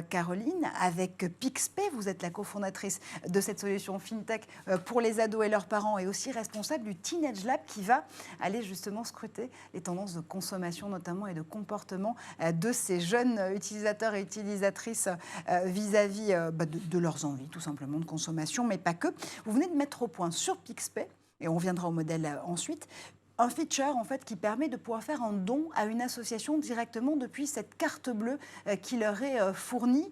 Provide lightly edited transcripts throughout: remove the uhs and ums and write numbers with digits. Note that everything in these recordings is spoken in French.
Caroline. Avec Pixpay, vous êtes la cofondatrice de cette solution FinTech pour les ados et leurs parents et aussi responsable du Teenage Lab qui va aller justement scruter les tendances de consommation notamment et de comportement de ces jeunes utilisateurs et utilisatrices vis-à-vis de leurs envies tout simplement de consommation, mais pas que. Vous venez de mettre au point sur Pixpay, et on viendra au modèle ensuite, un feature en fait qui permet de pouvoir faire un don à une association directement depuis cette carte bleue qui leur est fournie.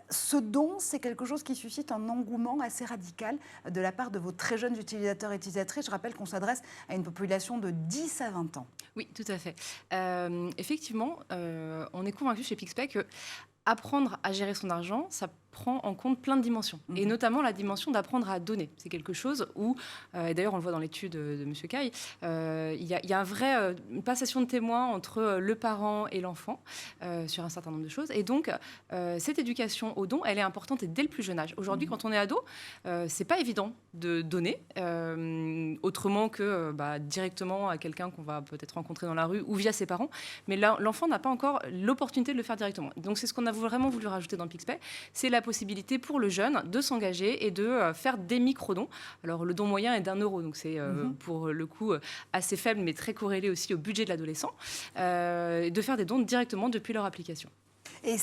Ce don, c'est quelque chose qui suscite un engouement assez radical de la part de vos très jeunes utilisateurs et utilisatrices. Je rappelle qu'on s'adresse à une population de 10 à 20 ans. Oui, tout à fait. Effectivement, on est convaincu chez Pixpay que apprendre à gérer son argent, ça prend en compte plein de dimensions, et notamment la dimension d'apprendre à donner. C'est quelque chose où, et d'ailleurs on le voit dans l'étude de M. Caille, il y a une passation de témoins entre le parent et l'enfant sur un certain nombre de choses. Et donc, cette éducation au don, elle est importante et dès le plus jeune âge. Aujourd'hui, quand on est ado, c'est pas évident de donner, autrement que directement à quelqu'un qu'on va peut-être rencontrer dans la rue ou via ses parents. Mais là, l'enfant n'a pas encore l'opportunité de le faire directement. Donc, c'est ce qu'on a vraiment voulu rajouter dans Pixpay, c'est la possibilité pour le jeune de s'engager et de faire des micro-dons. Alors, le don moyen est d'1 €, donc c'est pour le coup assez faible, mais très corrélé aussi au budget de l'adolescent, de faire des dons directement depuis leur application. Et